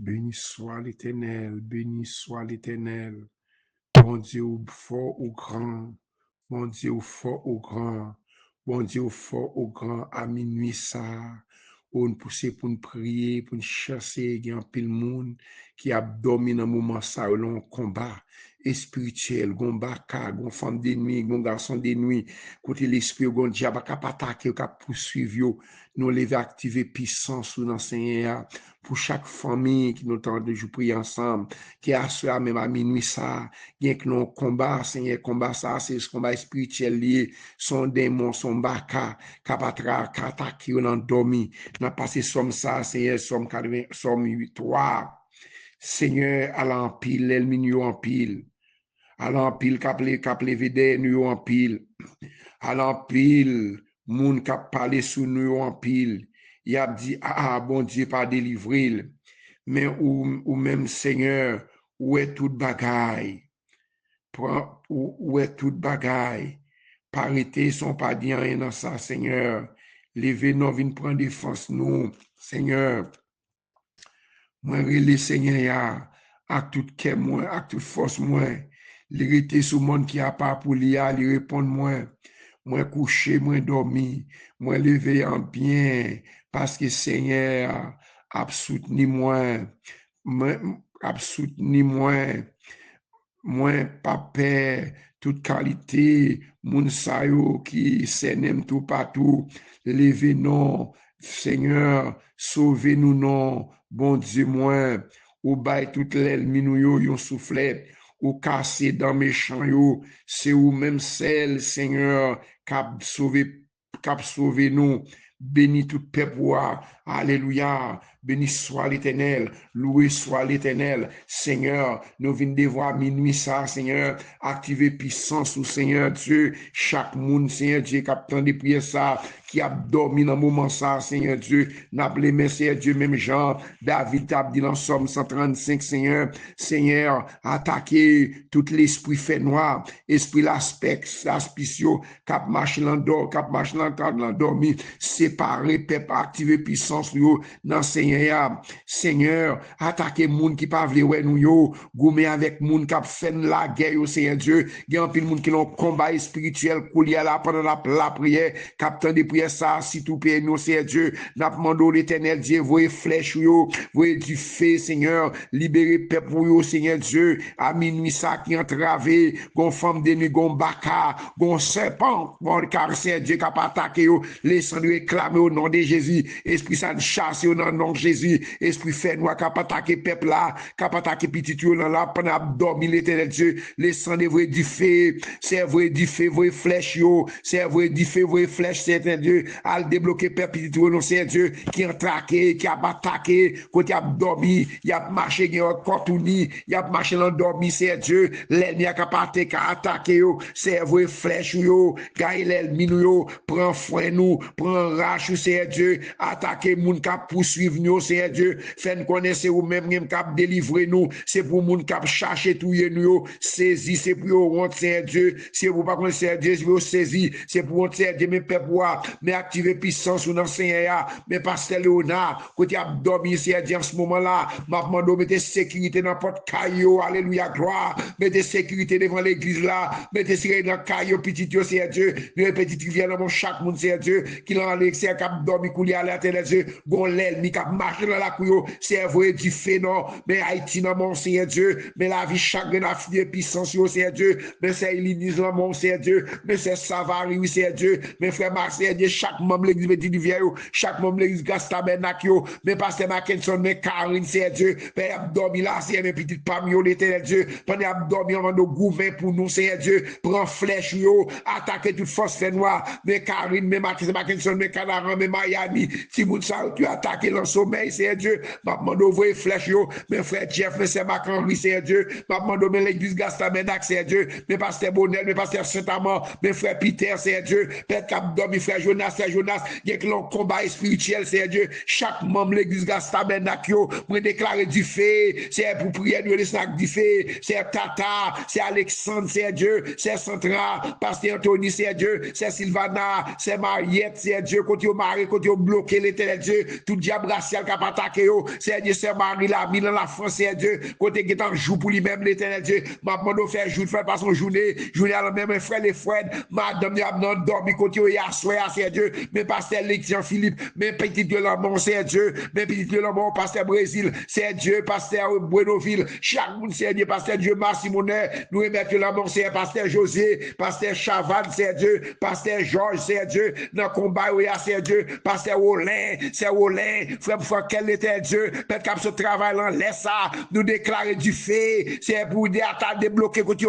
Béni soit l'Éternel, béni soit l'Éternel. Bon Dieu fort ou grand, bon Dieu fort ou grand, bon Dieu fort ou grand, à minuit ça, on pousse pour nous prier, pour nous chasser, il y a un pile monde qui a dormi dans le moment ça, un combat spirituel, gon baka, gon femme de nuit, gon garçon de nuit, côté l'esprit, gon diable qui a attaqué, qui a poursuivi, nous lever activer puissance dans Seigneur, pour chaque famille qui nous tente de jouer prier ensemble, qui a cela même à minuit ça, bien que nos combats, Seigneur, combat ça, c'est ce combat spirituel lié, son démon, son baka, kapatra, kataki, on a dormi, on a passé somme ça, Seigneur, somme 80, somme 8-3, Seigneur, à l'empile, l'ennemi en pile, à l'empile, cap levé nous en pile, à l'empile, moun cap parlé sous nous en pile, il a dit, ah, bon Dieu, pas délivré, mais ou même, Seigneur, où est toute bagaille, où est toute bagaille, parité sont pas dit rien dans ça, Seigneur, levez nous, vin prendre défense nous, Seigneur, moi, relais, Seigneur, à tout cœur, moi, à toute force, moi, l'hérité sous monde qui a pas pour lui répondre, moi couché, moi dormi, moi levé en bien, parce que Seigneur a soutenu moi, a soutenu moi pas peur, toute qualité, moun sa yo qui s'aime tout partout, levez non, Seigneur, sauvez-nous non, bon Dieu moi, ou bail toute l'ennemi nous yo yon soufflet, ou cassé dans méchant yo, c'est ou même celle, Seigneur, cap sauvé nous, béni tout peuple, alléluia, béni soit l'Éternel, loué soit l'Éternel, Seigneur, nous venons de voir minuit ça, Seigneur, activer puissance au Seigneur Dieu, chaque monde, Seigneur Dieu, qui a de prier ça, qui a dormi dans le moment ça, Seigneur Dieu, n'a pas les Seigneur Dieu, même Jean, David a dit dans Somme 135, Seigneur, attaquer tout l'esprit fait noir, esprit l'aspect, l'aspicieux, cap marche l'endor, cap marche l'endormi, séparer, peuple, activer puissance, dans Seigneur, Seigneur, attaquer moun qui pas vle ouais nous yo, goumer avec moun qui a fait la guerre au Seigneur Dieu, il y a un pile moun qui ont combat spirituel coulier là pendant la prière, captant des prières ça, si tout paye nous Seigneur Dieu, n'a demandé l'Éternel Dieu, voyez flèche yo, voyez du feu Seigneur, libérer peuple yo Seigneur Dieu, à minuit ça qui entravé, gon femme de nuit, gon baka, gon serpent, bon car Seigneur Dieu qui a attaqué yo, laissez-nous réclamer au nom de Jésus, esprit ça chasse au nom de Jésus, esprit fait noir qui a attaqué peuple là, qui a attaqué petit yo dans là pendant dormir l'Éternel Dieu, laissez-nous vrai du feu, c'est vrai du feu, vrai flèche yo, c'est vrai du feu, vrai flèche c'est Dieu, à débloquer peuple petit yo non c'est Dieu qui a traqué, qui a attaqué, quand il a dormi, il a marché il a contourné, il a marché dans dormi c'est Dieu, l'ennemi a capté qui a attaqué yo, c'est vrai flèche yo, gagne l'ennemi yo, prend foin nous, prend rache c'est Dieu, attaquer moun qui poursuivre nous c'est Dieu, fait nous connaître ou même qui délivrer nous, c'est pour moun qui chercher tout nous, saisi c'est pour honte c'est Dieu, c'est pour pas connaître c'est Dieu, c'est pour saisir, c'est pour honte c'est Dieu mais peuple mais activer puissance ou dans Seigneur, mais pasteur Léonard, côté a dormi c'est Dieu en ce moment-là, m'a demandé mettez sécurité dans porte caillou, alléluia gloire, mettez sécurité devant l'église là, mettez sécurité dans caillou petit Dieu c'est Dieu, le petit rivière dans mon chaque monde c'est Dieu, qui l'en l'excès cap dormi couler à la terre Dieu, gon l'ennemi cap marcher dans la couille, c'est vrai du fait non, mais Haïti dans mon Seigneur Dieu, mais la vie chaque la fille puissance c'est Dieu, mais c'est l'Église dans mon Seigneur Dieu, mais c'est Savary oui c'est Dieu, mais frère Marcel Dieu, chaque membre l'église petit rivière, chaque membre l'église Gastabernac mais pasteur Mackinson, mais Karine c'est Dieu, mais abdomi là c'est mes petites parmi l'Éternel Dieu, pendant abdomi on nous gouverner pour nous Seigneur Dieu, prend flèche yo, attaquer toute force fait noire, mais Karine, mais Mackinson, mais Canaran, mais Miami, si vous ça tu attaquer dans sommeil c'est Dieu, m'a demandé ouvrir flèche yo, mais frère Jeff, mais c'est Mac-Henri c'est Dieu, m'a demandé mais l'église Gastabernac c'est Dieu, mais pasteur Bonel, mais pasteur Saint-Amand, mais frère Peter c'est Dieu, père Capdomi, frère Jonas, c'est Jonas, il y a que l'on combat spirituel c'est Dieu, chaque membre l'église Gastabernac yo, pour déclarer du feu, c'est pour prier nous les snacks du feu, c'est Tata, c'est Alexandre c'est Dieu, c'est Centra, pasteur Anthony c'est Dieu, c'est Sylvana, c'est Mariette c'est Dieu, quand tu marie, quand tu bloqué l'éternel Dieu, tout diable racial qui a attaqué, Seigneur Dieu, c'est Marie la mis dans la France, Seigneur Dieu, côté qui est en jour pour lui-même, l'éternel Dieu, m'a demandé de faire jour, faire pas son journée à la même frère, les frères, madame, a dormi côté, il y a soir, Seigneur Dieu, mais pasteur Jean-Philippe, mais petit Dieu, l'amour, Seigneur Dieu, mais petit Dieu, l'amour, pasteur Brésil, Seigneur Dieu, pasteur Buenoville, chaque monde, Seigneur Dieu, pasteur Dieu, Massimonet, nous remettons l'amour, Seigneur, pasteur José, pasteur Chavannes, Seigneur Dieu, pasteur Georges, Seigneur Dieu, dans le combat, oui, Seigneur Dieu, pasteur Olin, Seigneur Olin, frère, quel était Dieu, peut-être qu'à ce travail, là, laisse ça, nous déclarer du fait, c'est pour des attaques débloquer, côté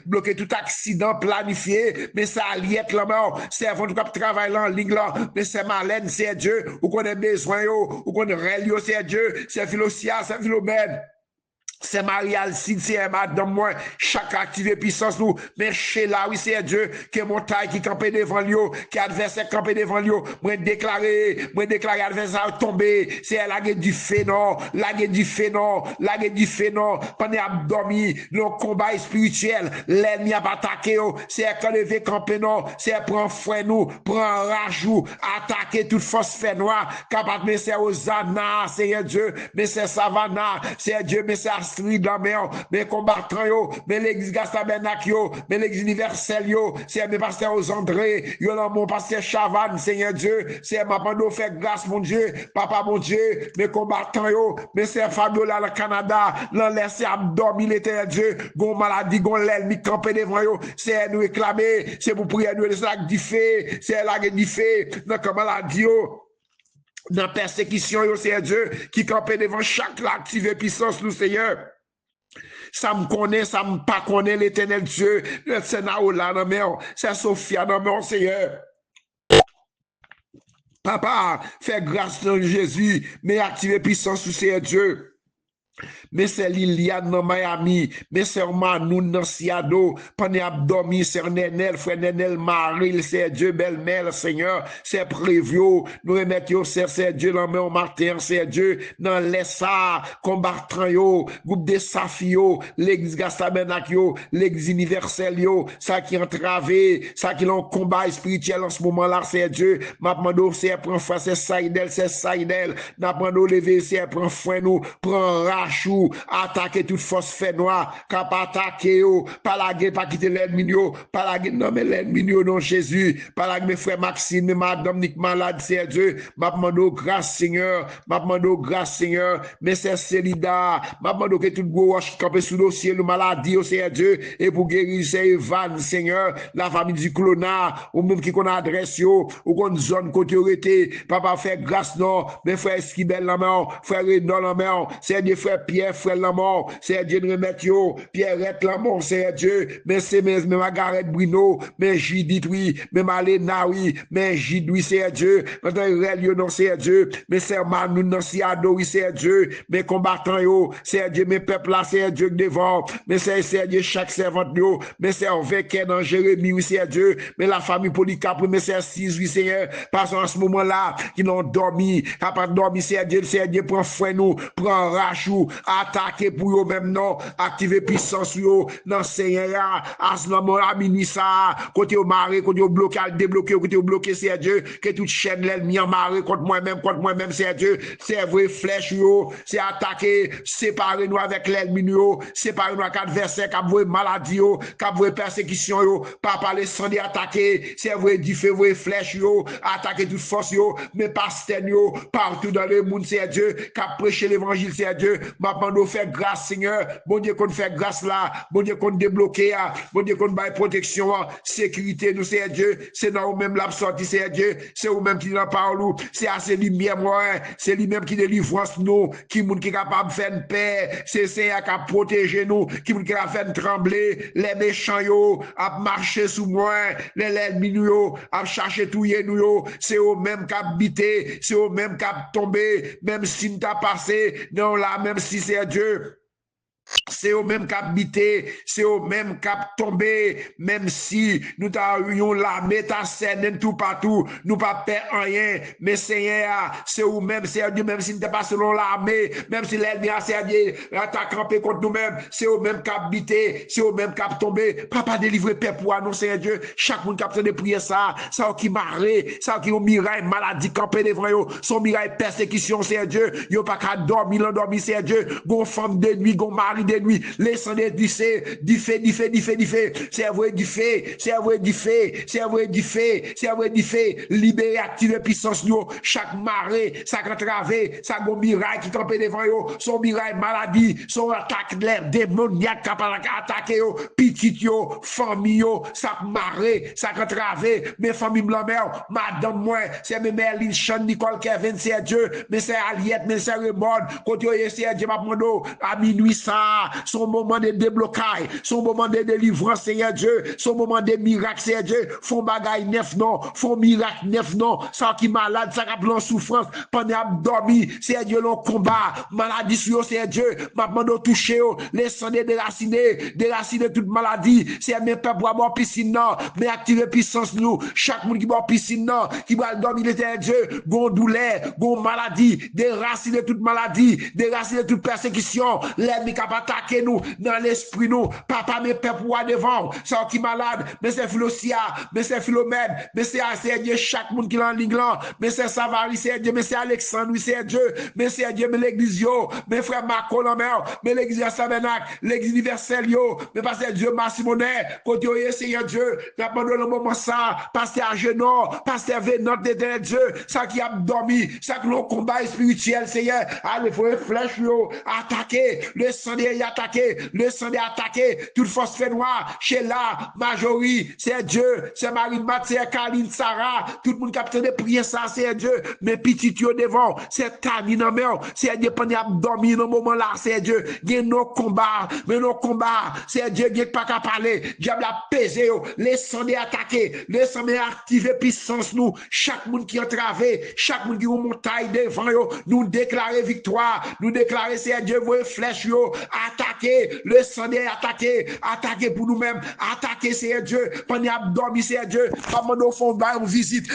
bloquer tout accident planifié, mais ça alliette là, c'est avant tout travail là, en ligne là, mais c'est malène, c'est Dieu, ou qu'on a besoin, ou qu'on a réel, c'est Dieu, c'est Philosia, c'est Philomène. C'est Marie-Alcide, c'est madame moi, chaque activité puissance nous, mais chez là, oui, c'est Dieu, que montagne qui campait devant lui, qui adversaire campé devant lui, moi déclaré adversaire tomber, c'est la guerre du phénom, pendant abdomen, le combat spirituel, l'ennemi a attaqué, c'est quand levé campé non, c'est prendre fouet nous, prendre rajou, attaquer toute force fait noire, capable mais c'est Hosanna, c'est Dieu, mais c'est Savannah, c'est Dieu, mais c'est Astrid dans mais combattant yo, mais l'église Gastabernac yo, mais l'église universelle yo, c'est mes pasteurs aux André, yo là mon pasteur Chavannes, Seigneur Dieu, c'est ma pando fait grâce mon Dieu, papa mon Dieu, mes combattants yo, mais c'est Fabio là le Canada, l'en laisser abdormir l'éternel Dieu, gon maladie, gon l'ennemi campé devant yo, c'est nous réclamer, c'est pour prier nous, c'est la du fait, c'est la du fait, dans comme maladie yo. Dans persécution, c'est Dieu qui campait devant chaque activité puissance, nous, Seigneur. Ça me connaît, ça me pas connaît l'éternel Dieu. Le Sénat là, non, mais c'est Sophia, non, mais Seigneur. Papa, fais grâce dans Jésus, mais activez puissance, nous, Seigneur Dieu. Mais c'est Liliane dans Miami, mais c'est Manoun dans Siado, pendant abdomen, c'est Nenel, frère Nenel Marie, c'est Dieu, belle-mère, Seigneur, c'est prévu, nous remettons, c'est Dieu, dans le matin, c'est Dieu, dans l'ESA, combattant, groupe de Safio, l'église Gastabernac, l'église universelle, ça qui entravé, ça qui l'ont combat spirituel en ce moment-là, c'est Dieu, m'appendons, c'est prend foi, c'est Saïdel, n'appendons lever, c'est prend foi, nous, prend rachou, attaquer toute force fait noire, cap attaquer, pas la guerre, pas quitter l'ennemi, pas la guerre, non, mais l'ennemi, non, Jésus, pas la guerre, mes frères Maxime, mes madame Nick malade, c'est Dieu, m'a demandé grâce, Seigneur, mais c'est Célida, m'a demandé que tout le gros qui campé sous le ciel, le maladie, c'est Dieu, et pour guérir, c'est Evan, Seigneur, la famille du clonard, ou même qui qu'on adresse, ou qu'on zone côté autorité, papa fait grâce, non, mes frères Esquibel, la main, frère Renaud, la main, c'est Dieu, frère Pierre, frère l'amour, c'est Dieu de remettre yo, Pierrette l'amour, c'est Dieu, mais c'est mais Margaret Bruno, mais Judith, oui, mais Malena, oui, mais Jid, oui, c'est Dieu, maintenant Relio, non, c'est Dieu, mais c'est Manu, non, c'est Ado, oui, c'est Dieu, mais combattant yo, c'est Dieu, mes peuples là, c'est Dieu devant, mais c'est Dieu, chaque servante yo, mais c'est Véquet dans Jérémie, oui, c'est Dieu, mais la famille Polycarpe, mais c'est 6, oui, Seigneur, parce en ce moment-là, qui n'ont dormi, capable de dormir, c'est Dieu, prend fouet nous, prend rachou, attaquer pour eux même non, activer puissance yo, dans Seigneur, aslan à minuit ça, côté au maré, côté au bloqué, débloqué, côté au bloqué, c'est Dieu, que toute chaîne l'ennemi en maré contre moi-même, c'est Dieu, c'est vrai flèche yo, c'est attaquer, séparer nous avec l'ennemi yo, séparer nous avec adversaire, qui a vrai maladie yo, qui a vrai persécution yo, pas parler sans dire attaquer, c'est vrai du feu, vrai flèche yo, attaquer toute force yo, mais pasteur yo, partout dans le monde, c'est Dieu, qui a prêché l'évangile, c'est Dieu, m'appendons faire grâce, Seigneur, bon Dieu qu'on fait grâce là, bon Dieu qu'on débloque, bon Dieu qu'on baille protection, sécurité, nous, c'est Dieu, c'est dans nous-mêmes l'absorti, c'est Dieu, c'est nous-mêmes qui nous parlons, c'est assez lumière, moi, c'est lui-même qui délivre nous, qui est capable de faire une paix, c'est Seigneur qui a protégé nous, qui est capable de faire trembler, les méchants, yo, à marcher sous moi, les ennemis, yo, à chercher tout, nous, c'est eux-mêmes qui habité, c'est eux-mêmes qui tombé, même si nous t'a passé, non, là, même si c'est Dieu. c'est au même cap bité, c'est au même cap tombé, même si nous t'aurions l'armée, ta scène, tout partout, nous pas perdre rien, mais Seigneur, c'est au même, c'est Dieu, même si nous n'était pas selon l'armée, même si l'ennemi a servi, t'a campé contre nous-mêmes, c'est au même cap bité, c'est au même cap tombé, papa délivre père pour nous, Seigneur Dieu, chaque monde qui a de prier ça qui marre, ça qui ont miraille, maladie campé devant eux, son miraille persécution, Seigneur Dieu, yo pas qu'à dormir, l'endormi, Seigneur Dieu, gon femme de nuit, gon mari de nuit, laissez du feu, du feu, du feu, du feu, du feu, c'est vrai du feu, c'est vrai du feu, c'est vrai du feu, c'est vrai du feu, libérer, activer puissance nous, chaque marée, ça travé, ça gon miraille qui campé devant eux, son miraille maladie, son attaque l'air démoniaque capable attaquer yo, petit yo, famille yo, ça marée, ça travé, mes familles blanc-mère, madame moi, c'est mes mères Lynn, Nicole Kevin, c'est Dieu, mais c'est Aliette, mais c'est Raymond, quand yo c'est Dieu m'a demandé à minuit ça, son moment de déblocage, son moment de délivrance, Seigneur Dieu, son moment de miracle, Seigneur Dieu, font bagaille neuf non, font miracle neuf non, ça qui malade, ça qui en souffrance, pendant dormi, Seigneur Dieu, le combat, maladie sur Seigneur Dieu, m'a demandé toucher, les sangs déraciner toute maladie, c'est même pas pour avoir piscine non, mais activer puissance nous, chaque monde qui boit piscine non, qui va dormir, Seigneur Dieu, gon douleur, gon maladie, déraciner toute maladie, déraciner toute persécution, l'ennemi qui va attaquer nous dans l'esprit nous, papa mes pères pour devant, ça qui malade, mais c'est Philosia, mais c'est Philomène, mais c'est Dieu, chaque monde qui est en ligne là, mais c'est Savary, c'est Dieu, mais c'est Alexandre, oui, c'est Dieu, mais c'est Dieu, mais l'église yo, mes frères Marco Lambert, mais l'église Sabenac, l'église universelle yo, mais pasteur Dieu Massimonet, côté yo, Seigneur Dieu, pendant le moment ça, pasteur Agenor, pasteur Vénant de Dieu, ça qui a dormi, ça qui le combat spirituel, Seigneur, allez, faut une flèche yo, attaquer, le sang est attaqué, le sang est attaqué, toute force fait noir, Sheila, Majorie, c'est Dieu, c'est Marie-Mat, c'est Kaline, Sarah, tout le monde qui a besoin de prier ça, c'est Dieu, mais petit yo devant, c'est Tani non mais, c'est Dieu pendant qu'il a dormi dans le moment là, c'est Dieu, il y a nos combats, mais nos combats, c'est Dieu qui n'est pas qu'à parler, diable a pesé, le sang est attaqué, le sang est activé, puissance nous, chaque monde qui est entravé, chaque monde qui est montagne devant, nous déclarer victoire, nous déclarer, c'est Dieu, vos flèches, yo, attaquer, le sang est attaqué, attaquer pour nous-mêmes, attaquer, c'est Dieu, pendant qu'il a dormi, c'est Dieu, pas nous font, on visite,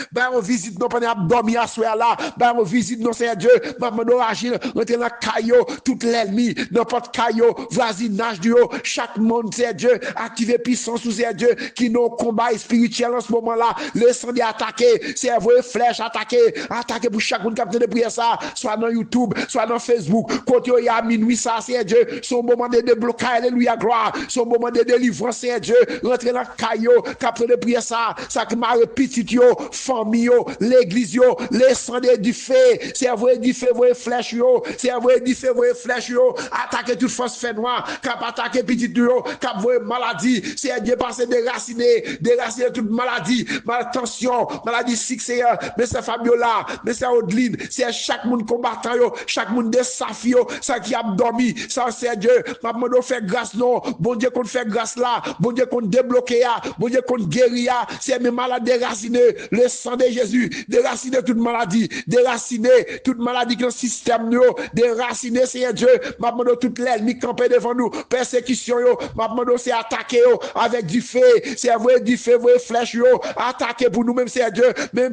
non, pendant qu'il a dormi à soi là, on visite, non, c'est Dieu, pas nous agir, rentrer dans le caillot, tout l'ennemi, n'importe caillot, voisinage du haut, chaque monde, c'est Dieu, activer puissance sous c'est Dieu, qui nous combat spirituel en ce moment-là, le sang est attaqué, c'est vos flèches attaquer pour chaque monde qui a besoin de prier ça, soit dans YouTube, soit dans Facebook, quand il y a minuit ça, c'est Dieu, son moment de déblocage, alléluia, gloire, son moment de délivrance, c'est Dieu, rentrer dans le caillot, qui a besoin de prier ça qui m'a petit yo, famille yo, l'église yo, les sang du feu, c'est vrai du feu, vos flèches yo, c'est vrai du feu, vos flèches yo, attaquer toute force fait noir, cap attaquer petit yo, cap voyer maladie, c'est Dieu passer déraciner toute maladie, tension, maladie succès, mais c'est Fabiola, mais c'est Odeline, c'est chaque monde combattant yo, chaque monde de safio, ça qui a dormi, ça c'est Dieu, maman doit faire grâce non, bon Dieu qu'on fait grâce là, bon Dieu qu'on débloque ya, bon Dieu qu'on guérit ya, c'est mes malades déraciner, le sang de Jésus, déraciner toute maladie, déraciner toute maladie dans le système nous, déraciner c'est Dieu, maman doit toute l'ennemi campé devant nous, persécution yo, maman doit c'est attaquer yo avec du feu, c'est vrai du feu, vrai flèche yo, attaquer pour nous même c'est Dieu, même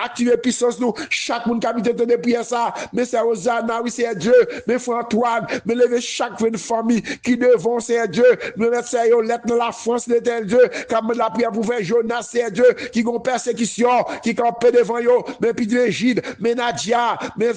activer puissance nous, chaque monde qui habite de prier ça, mais c'est Hosanna, oui c'est Dieu, mais frère Antoine, mais lever chaque famille qui devant c'est Dieu, mais mettre ça yo lettre dans la France de tel Dieu, comme la prière pour faire Jonas c'est Dieu, qui gon persécution, qui campe devant yo, mais puis Égide, mais Nadia, mais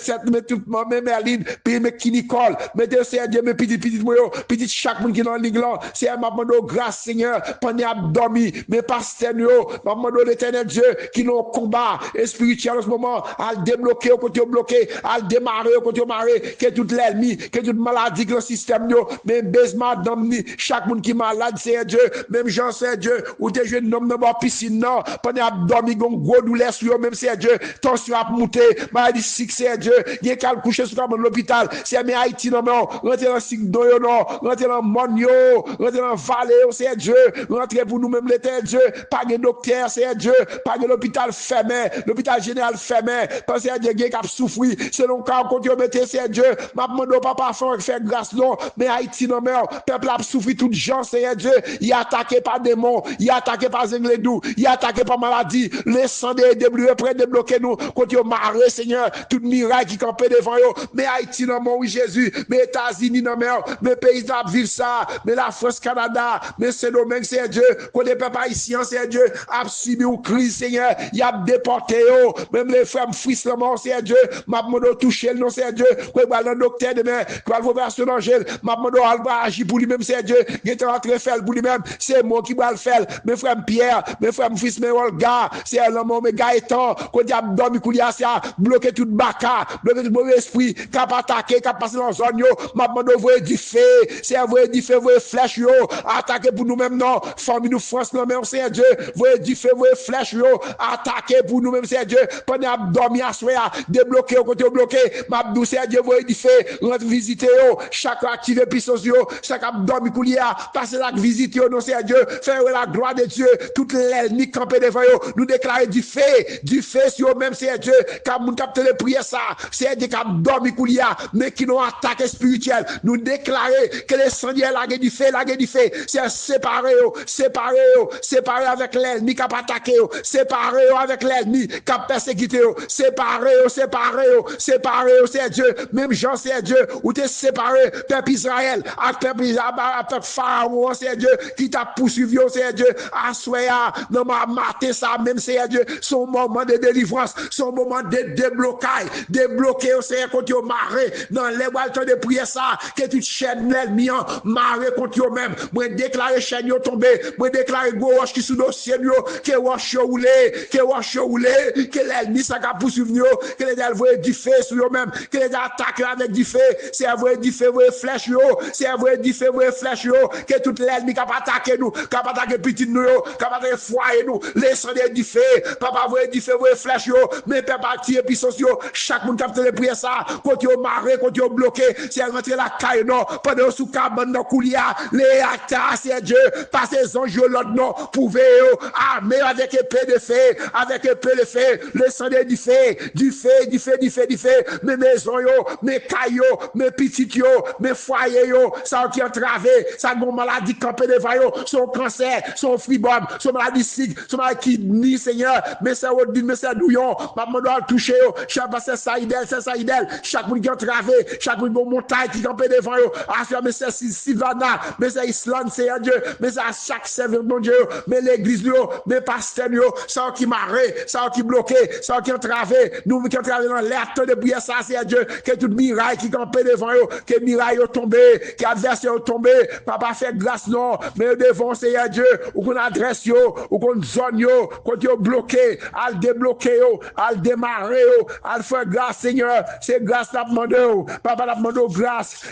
tout mais Merline, puis mais qui Nicole, mais Dieu c'est Dieu, mais petit moi petit chaque monde qui dans ligne là, c'est ma demande grâce Seigneur, pendant abdomi, mais pasteur yo, ma demande l'éternel Dieu qui nous combat spirituel en ce moment, à débloquer au côté bloqué, à démarrer au côté marrer, que toute l'ennemi, que toute maladie dans le système yo, même baisement d'omni, chaque monde qui malade c'est Dieu, même Jean c'est Dieu, ou des jeunes hommes dans piscine non, pendant abdomi gon gros douleur sur même c'est Dieu, tension a monter, maladie c'est Dieu, il y a qu'à coucher sur l'hôpital, c'est mais Haïti non non, rentrer dans signe do non, rentrer dans monde yo, rentrer dans vallée c'est Dieu, rentrer pour nous même l'éternel Dieu, pas de docteur c'est Dieu, pas de l'hôpital fermé, l'hôpital général fermé, parce que Dieu qui a souffri, selon quand on mettez c'est Dieu, m'a demandé papa faire grâce non, situation, mais Haïti non mais peuple a souffert toute gens, Seigneur Dieu, il est attaqué par démons, il est attaqué par zengledou, il est attaqué par maladie, le sang de débloquer prêt de bloquer nous, quand il marre, Seigneur, tout miracle qui campait devant eux, mais Haïti non oui Jésus, mais États-Unis non mais pays d'Afrique vivre ça, mais la France, Canada, mais c'est domaine, Seigneur Dieu, qu'on les peuples haïtiens, Seigneur Dieu, a subi une crise, Seigneur, il a déporté, même les frères frissent le mort, Seigneur Dieu, m'a demandé toucher le nom, Seigneur Dieu, qu'on va le docteur demain, qu'on va le faire sur l'angèle, m'a demandé à agir pour lui-même, Seigneur Dieu, il est en train de faire pour lui-même, c'est moi qui va le faire, mes frères Pierre, mes frères fils, mes Olga, c'est l'homme, mes Gaëtan, qu'on a dormi, qu'on a bloqué tout baka, bloqué tout mauvais esprit, cap attaqué, cap passer dans la zone, m'a demandé ouvrir du feu, c'est ouvrir du feu, ouvrir flèche, attaquer pour nous-mêmes, non, famille nous France, non, mais on sait Dieu, ouvrir du feu, ouvrir flèche, attaquer pour nous-mêmes, c'est Dieu, pendant dormir à soi, débloquer au côté bloqué, m'a dit, c'est Dieu, ouvrir du feu, rentre visiter, chaque activé puissance, chaque abdomen coulier, passer la visite, non, c'est Dieu, faire la gloire de Dieu, toutes les nids campés devant nous déclarer du feu sur eux-mêmes, c'est Dieu, car nous capter les prières, ça, c'est Dieu qui a dormi coulier, mais qui nous attaque spirituel, nous déclarer que les sangliers laguent du feu, c'est séparé avec l'ennemi qui a attaqué, séparé avec l'ennemi qui a persécuté, séparé, c'est Dieu, même Jean, c'est Dieu, où t'es séparé, peuple Israël, avec Pharaon, c'est Dieu, qui t'a poursuivi, c'est Dieu, à soya, non, m'a maté ça, même c'est Dieu, son moment de délivrance, son moment de déblocage, débloquer, c'est quand tu marre, dans les balles de prier ça, que tu chaînes l'ennemi, marre contre eux-mêmes, moi déclarer chaîne yo tombé, moi déclarer go roche qui sous dossier yo, que roche roulé, que l'ennemi ça va poursuivre, que les envoyer du feu sur eux-mêmes, que les attaquent avec du feu, c'est envoyer du feu, flèche yo, c'est envoyer du feu, flèche yo, que tout l'ennemi qui va attaquer nous, qui va attaquer petit nous, qui va attaquer foyer nous, laissez du feu, papa envoyer du feu, flèche yo, mais papa tirer puissance yo, chaque monde qui a fait les prières ça, quand yo marré, quand yo bloqué, c'est rentrer la caille non, pendant sous cabane dans coulia, les acteurs, c'est Dieu, passer anges l'autre non, pouvez armer avec épée de feu, le sang du feu, mes maisons yo, mes caillots, mes petits yo, mes foyers yo, ça qui entravé, ça gon maladie campé devant yo, son cancer, son fribome, son maladie sig, son maladie kidney, Seigneur, mais ça au dit, mais ça douillon, maman doit toucher yo, chaque c'est saïdel, chaque monde qui entravé, chaque monde montagne qui campé devant yo, mais c'est Sylvana, mais c'est Island, Seigneur Dieu, mais c'est chaque serveur de Dieu, mais l'église yo, mais pasteur yo, ça qui marre, ça qui bloqué, ça qui entravé, nous qui entravé dans l'air de prier ça, Seigneur Dieu, que tout miraille qui campé devant yo, que miraille yo tombé, que adversaire yo tombé, papa fait grâce non, mais devant Seigneur Dieu, ou qu'on adresse yo, ou qu'on zone yo, qu'on yo bloqué, al débloquer yo, al démarrer yo, al faire grâce Seigneur, c'est grâce n'a demandé yo, papa n'a demandé grâce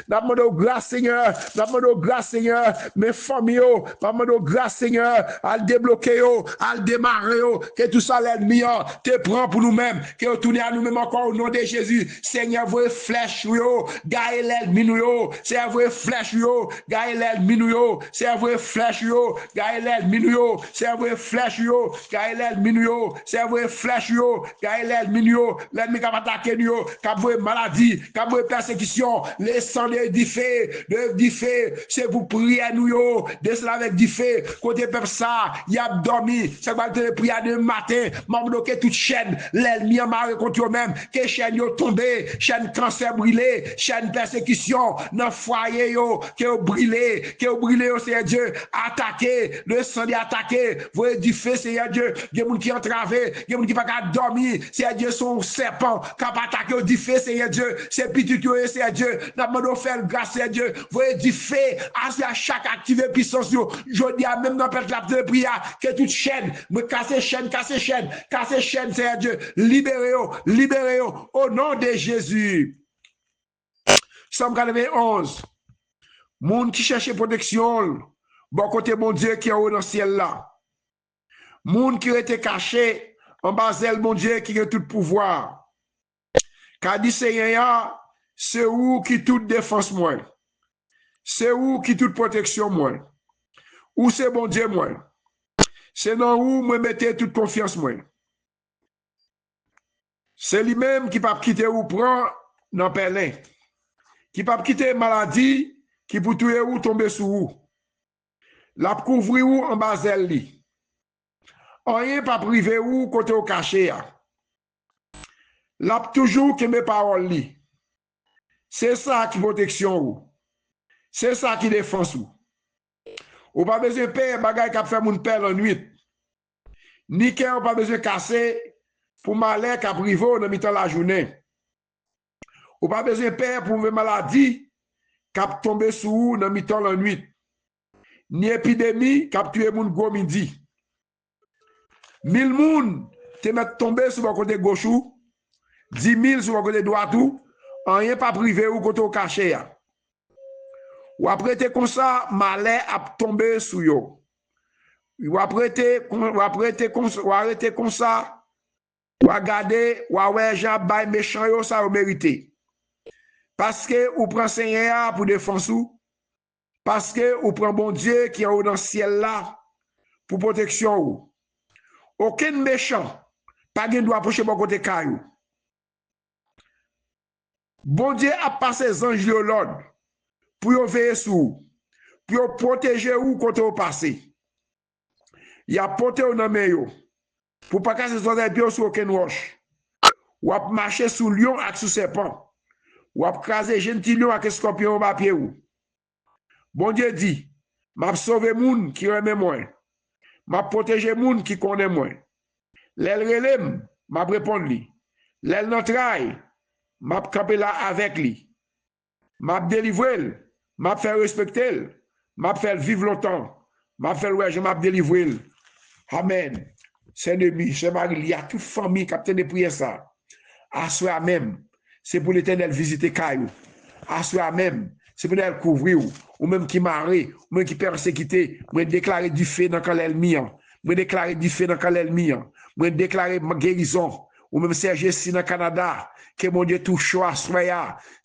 Seigneur, n'a demandé grâce Seigneur, mes familles yo, n'a demandé grâce Seigneur, al débloquer yo, al démarrer yo, que tout ça l'ennemi te prend pour nous-mêmes, que tourne à nous-mêmes encore au nom de Jésus, Seigneur, vous flèche yo, gagne l'ennemi yo, c'est vous flèche yo, gagne l'ennemi yo, c'est vous flèche yo, gagne l'ennemi yo, c'est vous flèche yo, gagne l'ennemi yo, c'est vous flèche yo, gagne l'ennemi yo, l'ennemi qui va attaquer yo, qui va maladie, qui va persécution, les sangs du feu, c'est vous prier nous yo, descendre avec du feu, côté peuple ça, il a dormi, c'est va te prier de matin, m'a bloqué toute chaîne, l'ennemi a marre contre eux-mêmes, que chaîne yo tombé, chaîne cancer brûlé, chaîne persécution, dans foyer yo, que yo brûlé, Seigneur Dieu, attaqué, le sang est attaqué, voyez du feu, Seigneur Dieu, il y a des gens qui ont entravé, il y a des gens qui n'ont pas dormir, Seigneur Dieu, son serpent, qui a attaqué du feu, Seigneur Dieu, c'est petit, Seigneur Dieu, nous demandons faire grâce, Seigneur Dieu, voyez du feu, à chaque activité puissance, je dis à même dans la prière, que toute chaîne, me casse chaîne, Seigneur Dieu, libérez, au nom de Jésus. Somme 91. Moun qui cherche protection, bon côté mon Dieu qui est au dans le ciel là. Moun qui était caché en bas d'elle, mon Dieu qui a tout pouvoir. Car dit Seigneur, c'est où qui toute défense moi. C'est où qui toute protection moi. Où c'est bon Dieu moi. C'est dans où me mettez toute confiance moi. C'est lui-même qui ne peut pas quitter ou prendre dans Pelin. Qui ne peut pas quitter maladie qui pour tuer ou tomber sous ou. La couvrir ou en bas li. Rien pas privé ou côté au caché. La toujours que mes paroles li. C'est ça qui protection ou. C'est ça qui défense ou. Ou pas besoin de payer bagay qui fait moun père en nuit. Ni que ou pas besoin de casser pour malheur qui privé dans mi-temps la journée. Ou pas besoin de payer pour une maladie qui tomber sous ou dans mi-temps la nuit. Ni épidémie qui tué moun gros midi. 1000 moun te met tomber sur le côté gauche ou 10 000 sur le côté droit ou rien pas privé ou côté caché. Ou après te comme ça malheur a tombé sur yo. Ou arrêter comme ça, ou regarder, ou ouais, j'ai bay méchant yo, ça ou mérité. Parce que ou prend Seigneur pour défense ou, parce que ou prend bon Dieu qui est dans le ciel là pour protection ou. Aucun méchant, pas de doit approcher mon côté caillou. Bon Dieu a passé les anges de l'ordre pour veiller sur vous, pour protéger vous quand vous passez. Il a porté au nom pour pas casser son pied sur aucune roche. Ou a marcher sous lion et sous serpent. Ou a craser gentil lion avec scorpion au pied ou. Bon Dieu dit, m'a sauvé moun qui aime moi. M'a protégé moun qui connaît moi. L'elle relève, m'a répondu li. L'elle n'entraille, m'a campé là avec lui. M'a délivré, m'a fait respecter, m'a fait vivre longtemps. M'a fait ouais, je m'a délivré. Amen. C'est ennemi, c'est Marie, il y a toute famille qui a de prier ça. À soi même, c'est pour l'Éternel visiter Caillou. À soi même, c'est pour l'Éternel couvrir ou même qui marie, ou même qui persécuter, moi déclarer du feu dans le mien. Moi déclarer du feu dans le mien. Moi déclarer ma guérison. Ou même Serge si dans le Canada, que mon Dieu touche à soi,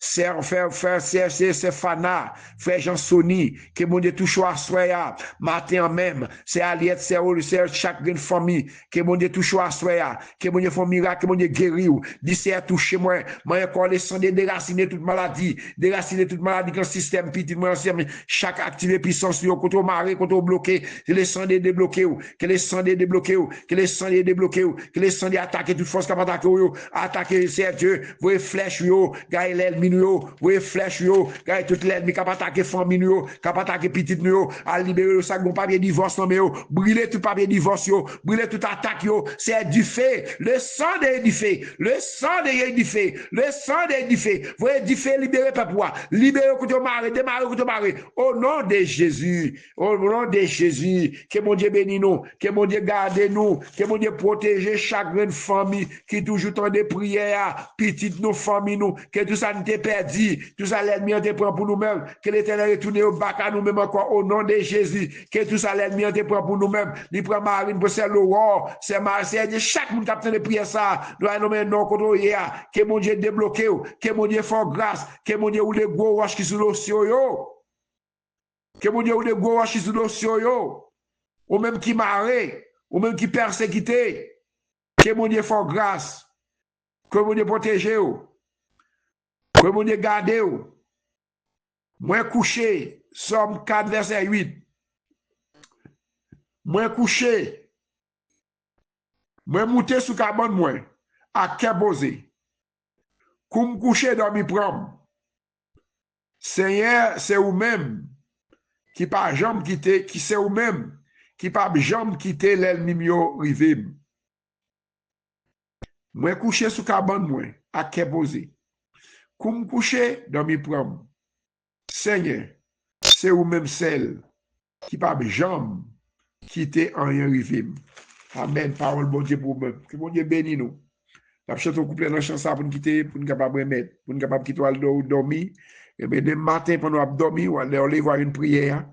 frère Fana, frère Jean-Soni, que mon Dieu touche à soi, matin même, c'est Aliette, c'est chaque famille, que mon Dieu touche à soi, que mon Dieu fait un miracle, que mon Dieu guérit, d'ici à toucher moi encore les sangs déraciner toute maladie dans le système petit, moi, chaque activité puissance, contre marée, contre bloqué, que les sangs débloqués, que les sangs débloqués, que les sangs débloqués, que les sangs attaquer toute force attaquer c'est Dieu, vous flèche yo, gagne l'ennemi yo, vous flèche yo, gagne tout l'ennemi qui attaquer famille yo, qui attaquer petite yo, à libérer le sac bon papier divorce non yo, brûler tout papier divorce yo, brûler tout attaque yo, c'est du fait, le sang de édifié, le sang de édifié, le sang de édifié, vous édifier libérer peuple, libérer côté mari, démarrer côté mari, au nom de Jésus, que mon Dieu bénisse nous, que mon Dieu garde nous, que mon Dieu protège chaque grande famille qui toujours tant de prières, petites nos familles, nous, que tout ça nous t'est perdu, tout ça l'ennemi en te prend pour nous-mêmes, que l'Éternel retourne au bac à nous-mêmes encore au nom de Jésus, que tout ça l'ennemi en te prend pour nous-mêmes, il prend Marine pour c'est l'aurore, c'est Marseille, chaque monde qui a de prier ça, nous allons nommer non contre hier, que mon Dieu débloqué, que mon Dieu fait grâce, que mon Dieu ou les gros roches qui sont l'océan yo, que mon Dieu ou les gros roches qui sont l'océan yo, ou même qui marre, ou même qui persécuté, que mon Dieu fait grâce, que mon Dieu protège, que mon Dieu garde. Moi couché, Somme 4, verset 8. Moi couché, moi monté sous cabane, moi, à Kebosé. Comme couché dans mi prom. Seigneur, c'est vous-même qui pas jambe quitter, qui c'est vous-même qui pas jambe quitter l'ennemi yo rivé. Moi couché sous cabane moi à Kebosé. Comme couché dans mi prom. Seigneur, c'est vous-même celle qui pas jambe quitter en rien rivé. Amen. Parole bon Dieu pour nous. Que bon Dieu bénisse nous. La chante au couple dans chanson pour nous quitter, pour nous capable remettre, pour nous capable quitter ou dormir. Et bien, demain matin, pendant nous dormir, ou aller voir une prière,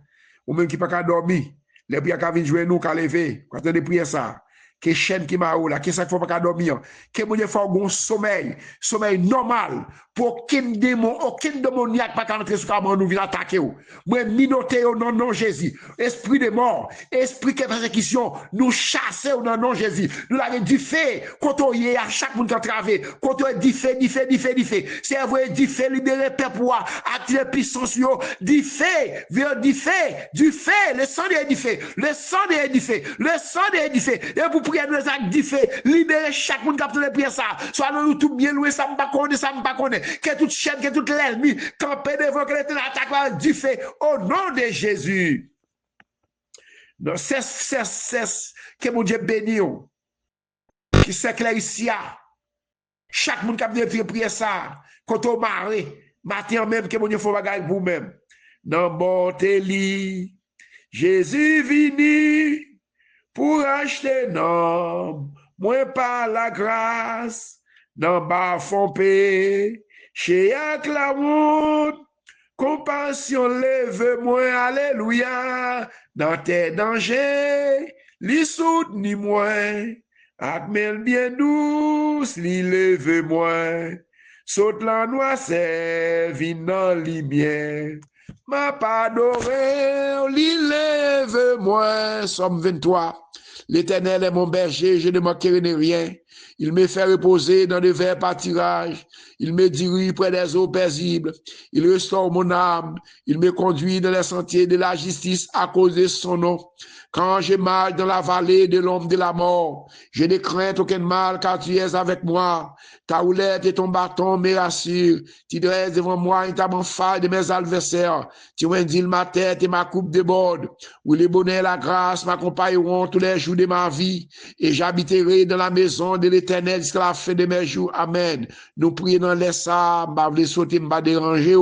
ou même qui pas qu'à dormir, les prières qui viennent jouer nous, qu'à lever, quand on prier ça, que chaîne qui m'a ou là, que ça faut pas dormir, que mon Dieu faut un sommeil normal pour aucun démon, aucun démoniaque pas entrer sur comment nous vient attaquer ou. Moi minoter au nom de Jésus. Esprit de mort, esprit de persécution, nous chasser au nom de Jésus. Nous l'avons dit fait quand on y est à chaque monde qui a travaillé, quand on dit fait. C'est vrai dit fait libérer peuple pour attirer puissance yo, dit fait, le sang de édifié, le sang de édifié, le sang de édifié. Et pour prier nous actes dit fait, libérer chaque monde qui a besoin de prier ça. Soit nous tout bien loué, ça me pas connaît, que toute chaîne, que toute l'ennemi, camper devant que l'éternel attaque du fait au nom de Jésus. Non, cesse, que mon Dieu bénisse, qui s'éclaire ici. Chaque monde qui a besoin de prier ça, quand on marre, matin même, que mon Dieu faut bagaille pour vous-même. Dans mon lit, Jésus vini pour acheter non, moins par la grâce, dans bas fond paix, chez acclamons, compassion lève moi, alléluia, dans tes dangers, li soutenir moi, akmel bien douce, li lève moi, saute la noix, c'est vin lumière. Ma pas adoré, li lève moi. Somme 23. L'Éternel est mon berger, je ne manquerai de rien. Il me fait reposer dans de verts pâturages. Il me dirige près des eaux paisibles. Il restaure mon âme. Il me conduit dans les sentiers de la justice à cause de son nom. Quand je marche dans la vallée de l'ombre de la mort, je ne crains aucun mal car tu es avec moi. Ta houlette et ton bâton me rassurent. Tu dresses devant moi une table en faille de mes adversaires. Tu indiles ma tête et ma coupe déborde. Où le bonheur et la grâce m'accompagneront tous les jours de ma vie. Et j'habiterai dans la maison de l'Éternel jusqu'à la fin de mes jours. Amen. Nous prions dans les sables, je vais sauter, je ne vais pas déranger.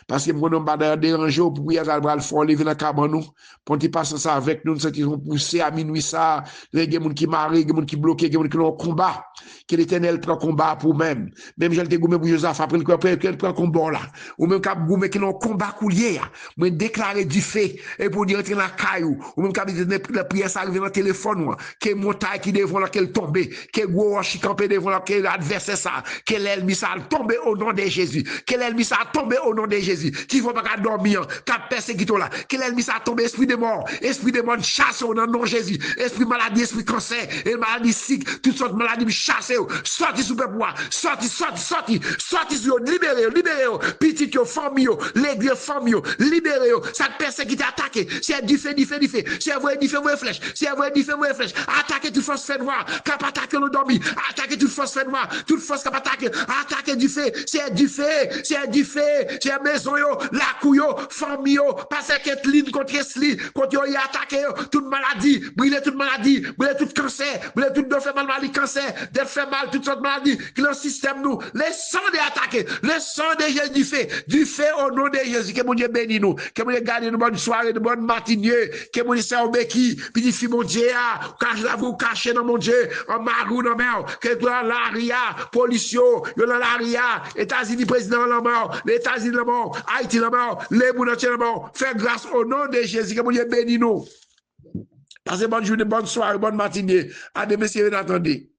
Parce que mon nom ne va déranger pour prier à le fort, lever dans le cabane. Pour qu'ils passent ça avec nous, ceux qui sont poussés à minuit, ça. Il y a des gens qui marient, des gens qui bloquent, des gens qui ont combat. Que l'Éternel prend combat pour même. Même j'ai le goumé pour Josaph, après le prend combat là. Ou même cap goumé qui ont combat coulier. Mais déclarer du fait, et pour dire entrer dans la caillou. Ou même cap la prière, ça arrive dans le téléphone, que montagne qui devant laquelle tomber, que gros roche campé devant laquelle adversaire ça, que l'ennemi ça tombe au nom de Jésus. Que l'ennemi ça tombe au nom de Jésus. Qui ne faut pas dormir, cap persécuté là. Que l'ennemi ça tombe, esprit de mort chasse au nom de Jésus. Esprit maladie, esprit cancer, et maladie sick, toutes sortes de maladies chasse. Sorti sous peuple, sorti sur libérez, petit famille, l'église famille, libérez, ça persécuté, attaqué, c'est du fait, c'est vrai, flèche, c'est vrai, flèche, attaquez toute force fait noire, cap attaquer le dormi, attaquez toute force fait noire, toute force cap attaquer du fait, c'est maison, la couille, famille, parce que ligne contre ligne, contre y attaquer, toute maladie, brûler toute cancer, brûler toute de fait mal, cancer, d'être fait mal, toutes sortes de maladies, que le système nous, les sangs de attaquer, le sang de Jésus du fait au nom de Jésus, que mon Dieu bénisse nous, que mon Dieu garde une bonne soirée, une bonne matinée, que mon Dieu serve béquille, puis dit, fi mon Dieu, cache la vous cacher dans mon Dieu, en marou dans mer, que dans l'aria, pollution, dans l'aria, États-Unis président la mort, les États-Unis la mort, Haïti la mort, les Mounatiens la mort, faire grâce au nom de Jésus, que mon Dieu bénisse nous. Passez bonne journée, bonne soirée, bonne matinée. À demain, si vous attendez.